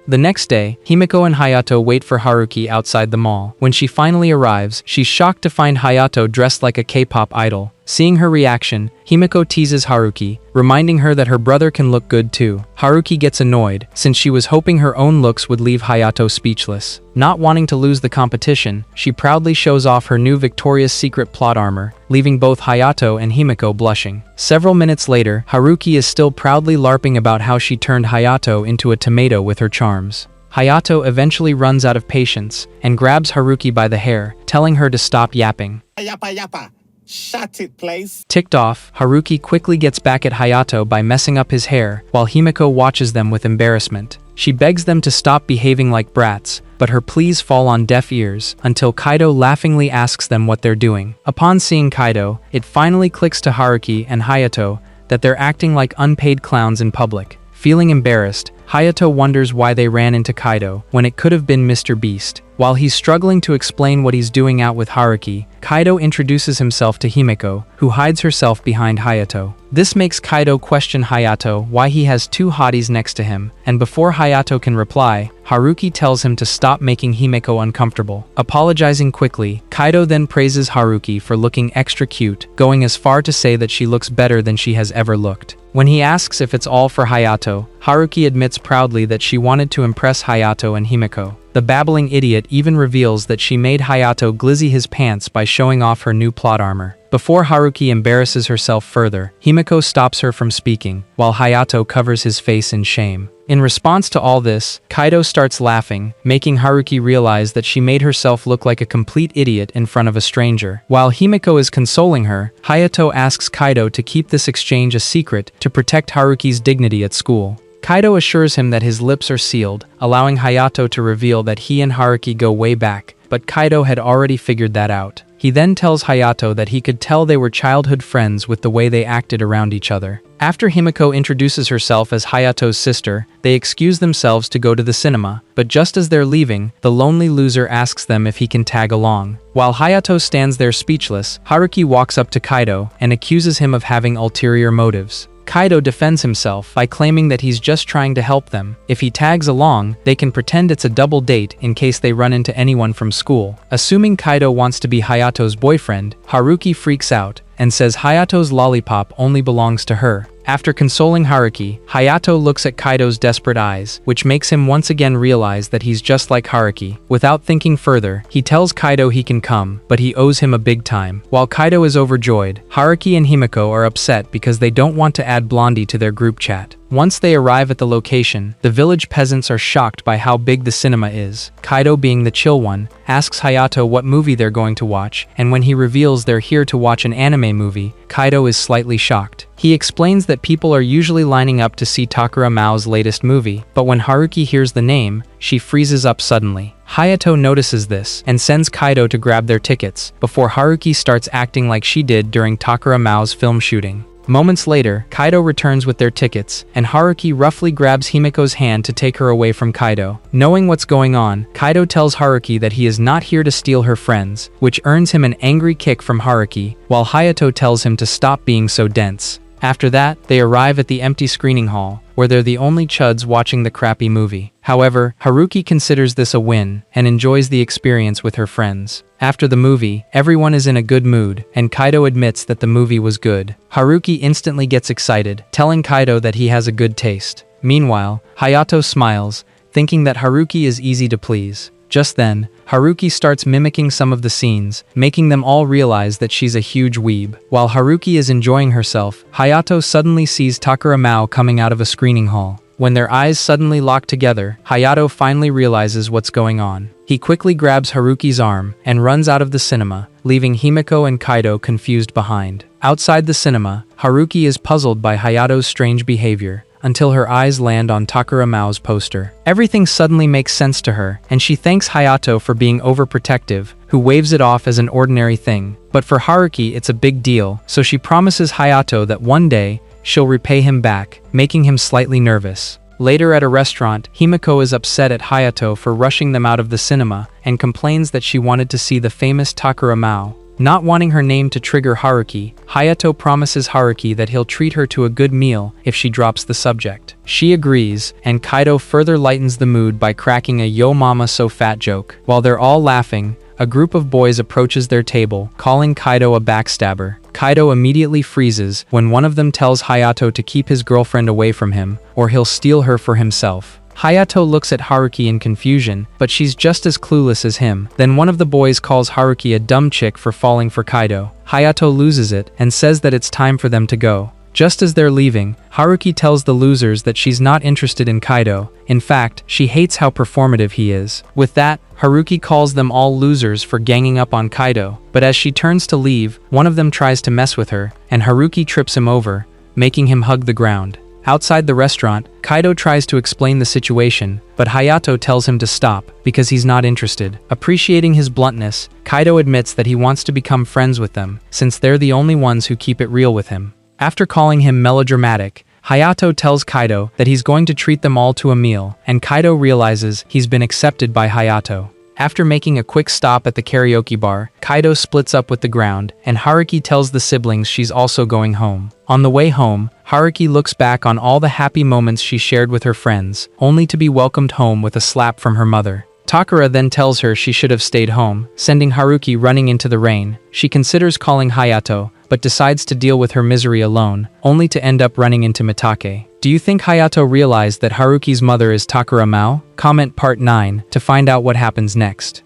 The next day, Himiko and Hayato wait for Haruki outside the mall. When she finally arrives, she's shocked to find Hayato dressed like a K-pop idol. Seeing her reaction, Himiko teases Haruki, reminding her that her brother can look good too. Haruki gets annoyed, since she was hoping her own looks would leave Hayato speechless. Not wanting to lose the competition, she proudly shows off her new Victoria's Secret plot armor, leaving both Hayato and Himiko blushing. Several minutes later, Haruki is still proudly LARPing about how she turned Hayato into a tomato with her charms. Hayato eventually runs out of patience and grabs Haruki by the hair, telling her to stop yapping. Yappa yappa. Shut it, please. Ticked off, Haruki quickly gets back at Hayato by messing up his hair, while Himiko watches them with embarrassment. She begs them to stop behaving like brats, but her pleas fall on deaf ears, until Kaido laughingly asks them what they're doing. Upon seeing Kaido, it finally clicks to Haruki and Hayato that they're acting like unpaid clowns in public. Feeling embarrassed, Hayato wonders why they ran into Kaido, when it could have been Mr. Beast. While he's struggling to explain what he's doing out with Haruki, Kaido introduces himself to Himiko, who hides herself behind Hayato. This makes Kaido question Hayato why he has two hotties next to him, and before Hayato can reply, Haruki tells him to stop making Himiko uncomfortable. Apologizing quickly, Kaido then praises Haruki for looking extra cute, going as far to say that she looks better than she has ever looked. When he asks if it's all for Hayato, Haruki admits proudly that she wanted to impress Hayato and Himiko. The babbling idiot even reveals that she made Hayato glizzy his pants by showing off her new plot armor. Before Haruki embarrasses herself further, Himiko stops her from speaking, while Hayato covers his face in shame. In response to all this, Kaido starts laughing, making Haruki realize that she made herself look like a complete idiot in front of a stranger. While Himiko is consoling her, Hayato asks Kaido to keep this exchange a secret to protect Haruki's dignity at school. Kaido assures him that his lips are sealed, allowing Hayato to reveal that he and Haruki go way back, but Kaido had already figured that out. He then tells Hayato that he could tell they were childhood friends with the way they acted around each other. After Himiko introduces herself as Hayato's sister, they excuse themselves to go to the cinema, but just as they're leaving, the lonely loser asks them if he can tag along. While Hayato stands there speechless, Haruki walks up to Kaido and accuses him of having ulterior motives. Kaido defends himself by claiming that he's just trying to help them. If he tags along, they can pretend it's a double date in case they run into anyone from school. Assuming Kaido wants to be Hayato's boyfriend, Haruki freaks out and says Hayato's lollipop only belongs to her. After consoling Haruki, Hayato looks at Kaido's desperate eyes, which makes him once again realize that he's just like Haruki. Without thinking further, he tells Kaido he can come, but he owes him a big time. While Kaido is overjoyed, Haruki and Himiko are upset because they don't want to add Blondie to their group chat. Once they arrive at the location, the village peasants are shocked by how big the cinema is. Kaido, being the chill one, asks Hayato what movie they're going to watch, and when he reveals they're here to watch an anime movie, Kaido is slightly shocked. He explains that people are usually lining up to see Takara Mao's latest movie, but when Haruki hears the name, she freezes up suddenly. Hayato notices this and sends Kaido to grab their tickets, before Haruki starts acting like she did during Takara Mao's film shooting. Moments later, Kaido returns with their tickets, and Haruki roughly grabs Himiko's hand to take her away from Kaido. Knowing what's going on, Kaido tells Haruki that he is not here to steal her friends, which earns him an angry kick from Haruki, while Hayato tells him to stop being so dense. After that, they arrive at the empty screening hall, where they're the only chuds watching the crappy movie. However, Haruki considers this a win, and enjoys the experience with her friends. After the movie, everyone is in a good mood, and Kaido admits that the movie was good. Haruki instantly gets excited, telling Kaido that he has a good taste. Meanwhile, Hayato smiles, thinking that Haruki is easy to please. Just then, Haruki starts mimicking some of the scenes, making them all realize that she's a huge weeb. While Haruki is enjoying herself, Hayato suddenly sees Takara Mao coming out of a screening hall. When their eyes suddenly lock together, Hayato finally realizes what's going on. He quickly grabs Haruki's arm and runs out of the cinema, leaving Himiko and Kaido confused behind. Outside the cinema, Haruki is puzzled by Hayato's strange behavior, until her eyes land on Takara Mao's poster. Everything suddenly makes sense to her, and she thanks Hayato for being overprotective, who waves it off as an ordinary thing. But for Haruki it's a big deal, so she promises Hayato that one day, she'll repay him back, making him slightly nervous. Later at a restaurant, Himiko is upset at Hayato for rushing them out of the cinema, and complains that she wanted to see the famous Takara Mao. Not wanting her name to trigger Haruki, Hayato promises Haruki that he'll treat her to a good meal if she drops the subject. She agrees, and Kaido further lightens the mood by cracking a "yo mama so fat" joke. While they're all laughing, a group of boys approaches their table, calling Kaido a backstabber. Kaido immediately freezes when one of them tells Hayato to keep his girlfriend away from him, or he'll steal her for himself. Hayato looks at Haruki in confusion, but she's just as clueless as him. Then one of the boys calls Haruki a dumb chick for falling for Kaido. Hayato loses it and says that it's time for them to go. Just as they're leaving, Haruki tells the losers that she's not interested in Kaido. In fact, she hates how performative he is. With that, Haruki calls them all losers for ganging up on Kaido. But as she turns to leave, one of them tries to mess with her, and Haruki trips him over, making him hug the ground. Outside the restaurant, Kaido tries to explain the situation, but Hayato tells him to stop, because he's not interested. Appreciating his bluntness, Kaido admits that he wants to become friends with them, since they're the only ones who keep it real with him. After calling him melodramatic, Hayato tells Kaido that he's going to treat them all to a meal, and Kaido realizes he's been accepted by Hayato. After making a quick stop at the karaoke bar, Kaido splits up with the ground, and Haruki tells the siblings she's also going home. On the way home, Haruki looks back on all the happy moments she shared with her friends, only to be welcomed home with a slap from her mother. Takara then tells her she should have stayed home, sending Haruki running into the rain. She considers calling Hayato, but decides to deal with her misery alone, only to end up running into Mitake. Do you think Hayato realized that Haruki's mother is Takara Mao? Comment part 9 to find out what happens next.